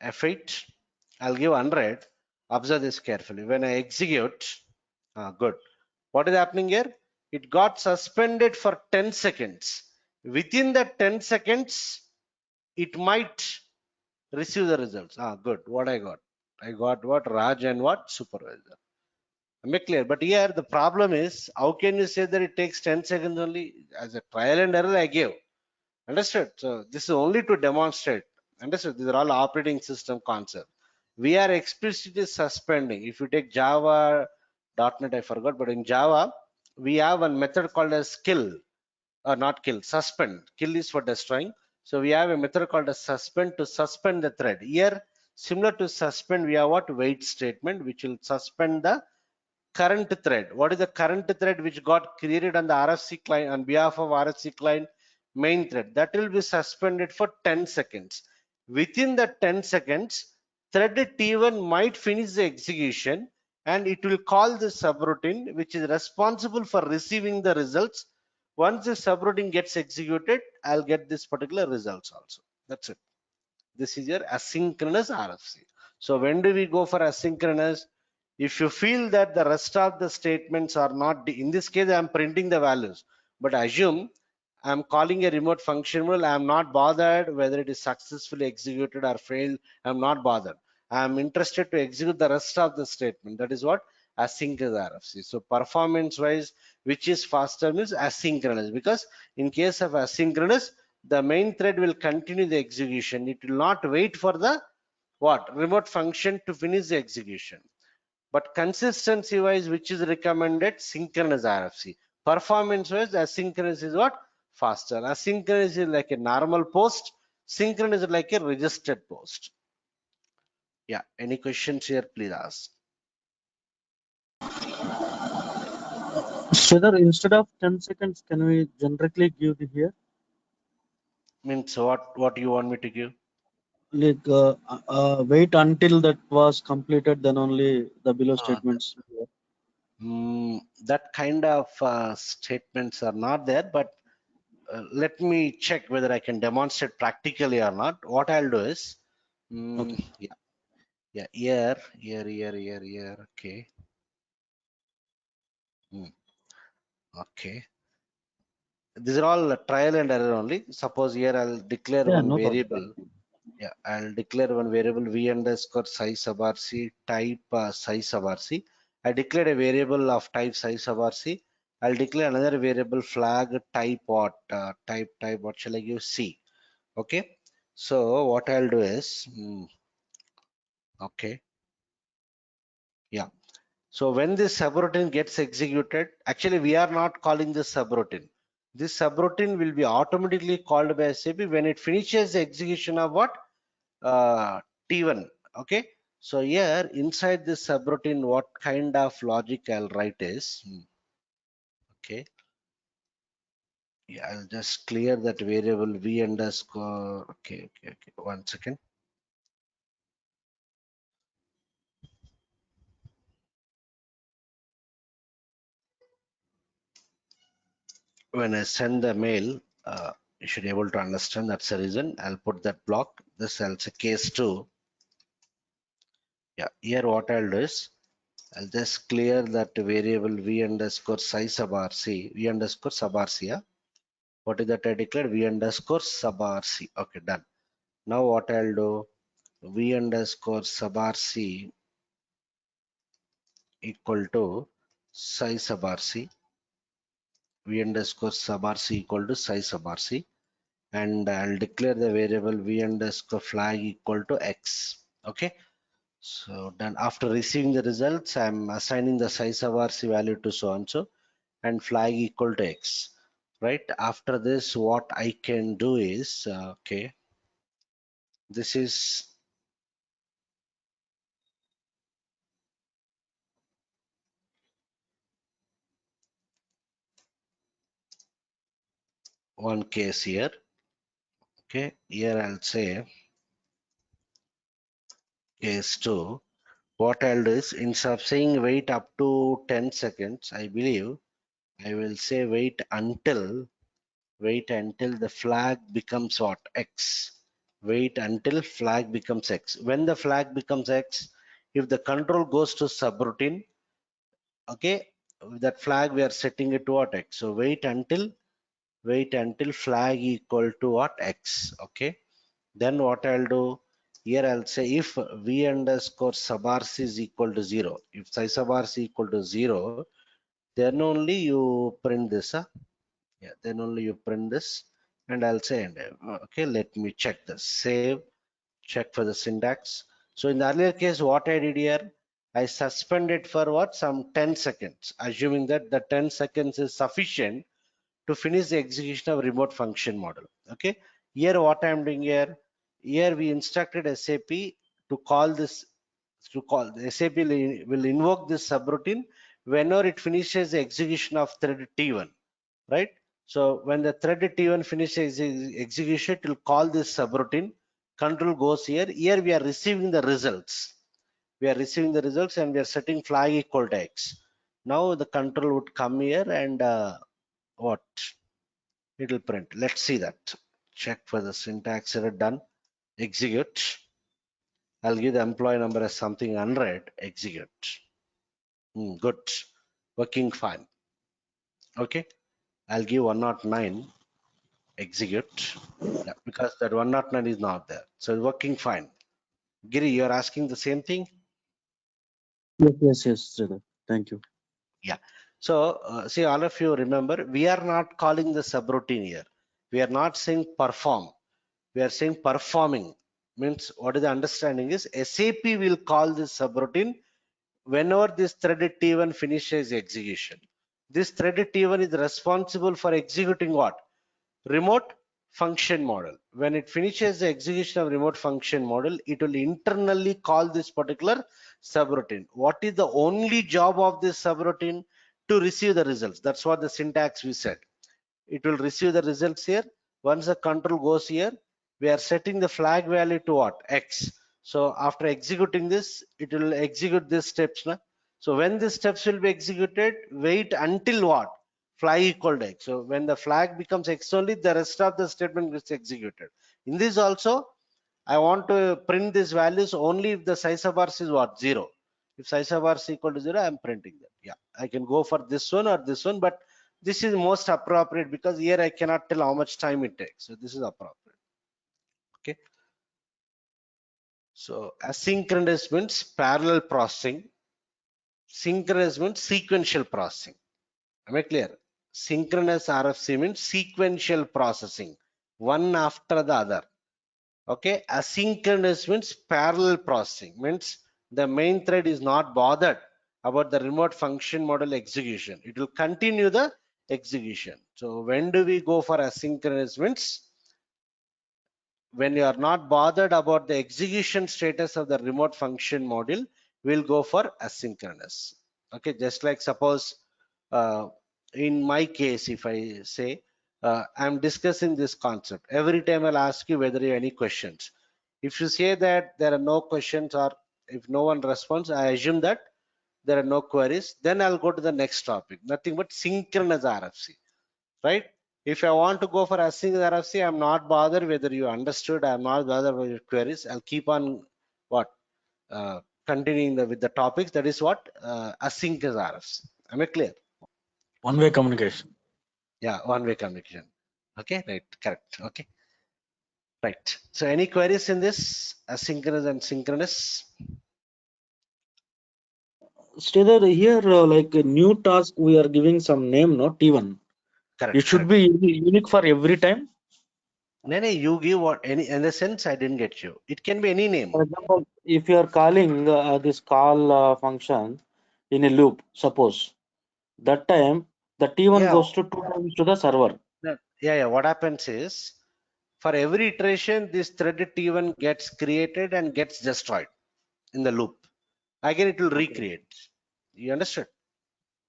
[SPEAKER 2] F8. I'll give 100. Observe this carefully. When I execute, good. What is happening here? It got suspended for 10 seconds. Within that 10 seconds, it might receive the results. Good. What I got? I got what? Raj and what? Supervisor. Am I clear? But here the problem is, how can you say that it takes 10 seconds only? As a trial and error I gave. Understood? So this is only to demonstrate. Understood? These are all operating system concepts. We are explicitly suspending. If you take Java, .NET, I forgot, but in Java, we have one method called as kill, or not kill, suspend. Kill is for destroying. So we have a method called as suspend to suspend the thread. Here, similar to suspend, we have what? Wait statement, which will suspend the current thread. What is the current thread which got created on the RFC client on behalf of RFC client main thread? That will be suspended for 10 seconds. Within the 10 seconds, thread T1 might finish the execution and it will call the subroutine which is responsible for receiving the results. Once the subroutine gets executed, I'll get this particular results also. That's it. This is your asynchronous RFC. So when do we go for asynchronous? If you feel that the rest of the statements are not, in this case, I'm printing the values, but assume I'm calling a remote function. Well, I'm not bothered whether it is successfully executed or failed. I'm not bothered. I'm interested to execute the rest of the statement. That is what asynchronous RFC. So performance wise, which is faster means asynchronous, because in case of asynchronous, the main thread will continue the execution. It will not wait for the what remote function to finish the execution. But consistency wise, which is recommended? Synchronous RFC. Performance wise, asynchronous is what? Faster. Asynchronous is like a normal post. Synchronous is like a registered post. Yeah. Any questions here? Please ask.
[SPEAKER 3] Sridhar, instead of 10 seconds, can we generically give the here?
[SPEAKER 2] Means what? What you want me to give?
[SPEAKER 3] Like wait until that was completed, then only the below
[SPEAKER 2] Uh,
[SPEAKER 3] statements.
[SPEAKER 2] that kind of statements are not there, but let me check whether I can demonstrate practically or not. What I'll do is,
[SPEAKER 3] Okay.
[SPEAKER 2] yeah, here, okay. Hmm, okay. These are all trial and error only. Suppose here I'll declare
[SPEAKER 3] Yeah,
[SPEAKER 2] one
[SPEAKER 3] no problem.
[SPEAKER 2] variable. Yeah, I'll declare one variable v underscore size sub rc type size sub rc. I declared a variable of type size sub rc. I'll declare another variable flag type what? Type what shall I give? C. Okay. So what I'll do is, okay, yeah. So when this subroutine gets executed, actually we are not calling this subroutine. This subroutine will be automatically called by SAP when it finishes the execution of what? T1. Okay. So here inside this subroutine, what kind of logic I'll write is, okay. Yeah, I'll just clear that variable v underscore. Okay. 1 second. When I send the mail, you should be able to understand. That's the reason I'll put that block. This I'll say case 2. Yeah, here what I'll do is I'll just clear that variable v underscore size sub rc, v underscore sub rc. Yeah, what is that I declared? V underscore sub rc. Okay, done. Now what I'll do? V underscore sub rc equal to size sub rc. V underscore sub rc equal to size sub rc. And I'll declare the variable v underscore flag equal to x. Okay. So then after receiving the results, I'm assigning the size of RC value to so and so and flag equal to x. Right. After this, what I can do is, okay, this is one case here. Okay. Here I'll say case 2. What I'll do is instead of saying wait up to 10 seconds, I believe I will say wait until the flag becomes what? X. Wait until flag becomes X. When the flag becomes X, if the control goes to subroutine, okay, that flag we are setting it to what? X. So wait until flag equal to what? X. Okay. Then what I'll do? Here I'll say if v underscore sub rc is equal to 0, if psi sub rc equal to 0, then only you print this. Yeah, then only you print this, and I'll say and okay, let me check this. Save, check for the syntax. So in the earlier case, what I did here, I suspended for what? Some 10 seconds, assuming that the 10 seconds is sufficient to finish the execution of remote function model. Okay, here what I'm doing here we instructed SAP to call this, to call the SAP will invoke this subroutine whenever it finishes the execution of thread T1, right? So when the thread T1 finishes execution, it will call this subroutine. Control goes here. Here we are receiving the results. We are receiving the results and we are setting flag equal to X. Now the control would come here and what? It will print. Let's see that. Check for the syntax error done. Execute. I'll give the employee number as something 100. Execute. Good. Working fine. Okay. I'll give 109. Execute. Yeah, because that 109 is not there. So it's working fine. Giri, you're asking the same thing?
[SPEAKER 3] Yes, Sridhar. Thank you.
[SPEAKER 2] Yeah. So see, all of you remember, we are not calling the subroutine here. We are not saying perform. We are saying performing. Means what is the understanding is SAP will call this subroutine whenever this threaded T1 finishes execution. This threaded T1 is responsible for executing what? Remote function model. When it finishes the execution of remote function model, it will internally call this particular subroutine. What is the only job of this subroutine? To receive the results. That's what the syntax we said. It will receive the results here. Once the control goes here, we are setting the flag value to what? X. So after executing this, it will execute these steps. So when these steps will be executed, wait until what? Flag equal to X. So when the flag becomes X only, the rest of the statement gets executed. In this also, I want to print these values only if the size of ours is what? 0. If size of ours equal to 0, I'm printing that. Yeah, I can go for this one or this one, but this is most appropriate because here I cannot tell how much time it takes. So this is appropriate. Okay. So asynchronous means parallel processing. Synchronous means sequential processing. Am I clear? Synchronous RFC means sequential processing, one after the other. Okay. Asynchronous means parallel processing, means the main thread is not bothered about the remote function model execution. It will continue the execution. So when do we go for asynchronous means when you are not bothered about the execution status of the remote function module, we'll go for asynchronous. Okay, just like suppose in my case, if I say I'm discussing this concept, every time I'll ask you whether you have any questions. If you say that there are no questions or if no one responds, I assume that there are no queries. Then I'll go to the next topic, nothing but synchronous RFC, right? If I want to go for asynchronous RFC, I'm not bothered whether you understood. I'm not bothered with your queries. I'll keep on what continuing with the topics. That is what asynchronous RFC. Am I clear?
[SPEAKER 3] One-way communication.
[SPEAKER 2] Yeah, one-way communication. Okay, right, correct. Okay, right. So any queries in this asynchronous and synchronous?
[SPEAKER 3] Sridhar, here, like a new task, we are giving some name, no? T1. It
[SPEAKER 2] Correct,
[SPEAKER 3] should
[SPEAKER 2] correct.
[SPEAKER 3] be unique for every time.
[SPEAKER 2] No, no, you give what any in the sense I didn't get you. It can be any name.
[SPEAKER 3] For example, if you are calling this call function in a loop, suppose that time the T1
[SPEAKER 2] Yeah,
[SPEAKER 3] goes to 2 times to the server.
[SPEAKER 2] yeah. What happens is for every iteration, this threaded T1 gets created and gets destroyed in the loop. Again, it will
[SPEAKER 3] Okay.
[SPEAKER 2] recreate. You understood?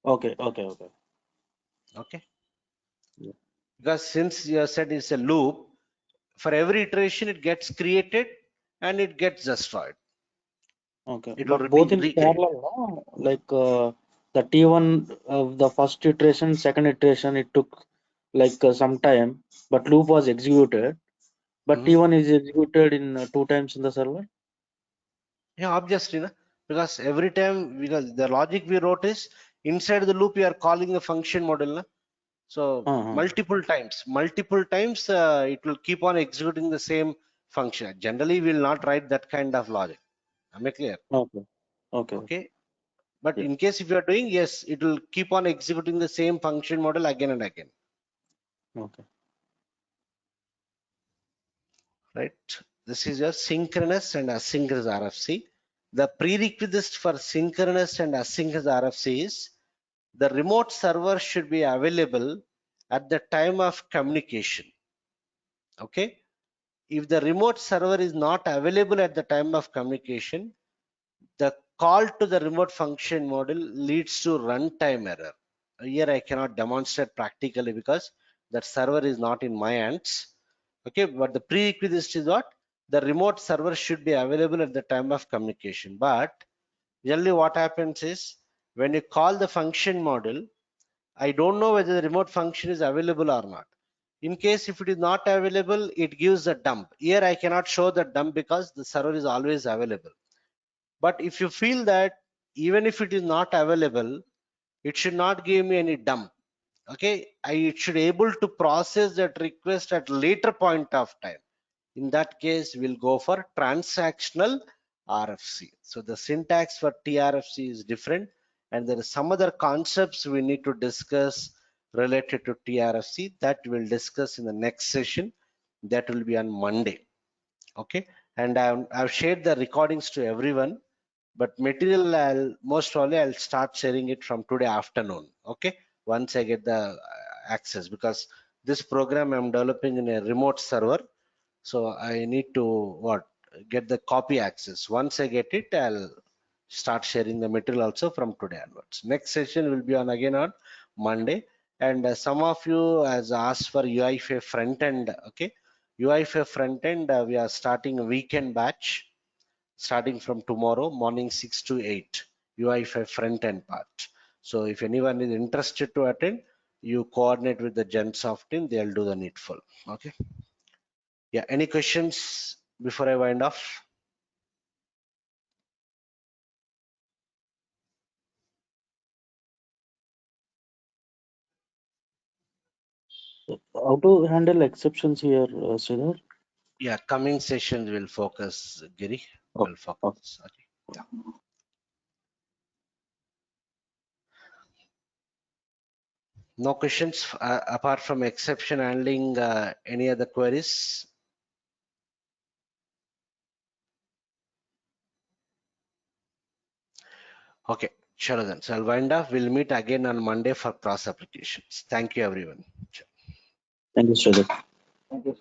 [SPEAKER 3] Okay.
[SPEAKER 2] Okay.
[SPEAKER 3] Yeah.
[SPEAKER 2] Because since you said it's a loop, for every iteration, it gets created and it gets destroyed.
[SPEAKER 3] Okay.
[SPEAKER 2] It will
[SPEAKER 3] But both in
[SPEAKER 2] recreate.
[SPEAKER 3] parallel, no? Like the T1 of the first iteration, second iteration, it took like some time, but loop was executed. But
[SPEAKER 2] Mhm.
[SPEAKER 3] T1 is executed in 2 times in the server.
[SPEAKER 2] Yeah, obviously, na? Because every time, because the logic we wrote is inside the loop, we are calling the function model. Na? So
[SPEAKER 3] Uh-huh.
[SPEAKER 2] multiple times, it will keep on executing the same function. Generally, we will not write that kind of logic. Am I clear?
[SPEAKER 3] Okay. Okay.
[SPEAKER 2] Okay. But
[SPEAKER 3] Yeah.
[SPEAKER 2] in case if you are doing, yes, it will keep on executing the same function model again and again.
[SPEAKER 3] Okay.
[SPEAKER 2] Right? This is your synchronous and asynchronous RFC. The prerequisites for synchronous and asynchronous RFC is the remote server should be available at the time of communication. Okay. If the remote server is not available at the time of communication, the call to the remote function model leads to runtime error. Here I cannot demonstrate practically because that server is not in my hands. Okay, but the prerequisite is what? The remote server should be available at the time of communication. But generally what happens is when you call the function model, I don't know whether the remote function is available or not. In case if it is not available, it gives a dump. Here I cannot show the dump because the server is always available. But if you feel that even if it is not available, it should not give me any dump. Okay, it should able to process that request at later point of time. In that case, we'll go for transactional RFC. So the syntax for TRFC is different, and there are some other concepts we need to discuss related to TRFC that we'll discuss in the next session. That will be on Monday. Okay, and I've shared the recordings to everyone, but material most probably I'll start sharing it from today afternoon. Okay, once I get the access, because this program I'm developing in a remote server, so I need to get the copy access. Once I get it, I'll start sharing the material also from today onwards. Next session will be on again on Monday, and some of you has asked for UI5 front end. Okay, UI5 front end, we are starting a weekend batch starting from tomorrow morning 6 to 8 UI5 front end part. So if anyone is interested to attend, you coordinate with the Gensoft team, they'll do the needful. Okay. Yeah, any questions before I wind off?
[SPEAKER 3] How to handle exceptions here, Sridhar?
[SPEAKER 2] Yeah, coming sessions will focus, Giri,
[SPEAKER 3] Oh,
[SPEAKER 2] will
[SPEAKER 3] oh.
[SPEAKER 2] focus. Okay. Yeah. No questions apart from exception handling, any other queries? Okay, sure then. So I'll wind up. We'll meet again on Monday for cross applications. Thank you, everyone.
[SPEAKER 3] Thank you, Sridhar.
[SPEAKER 4] Thank you.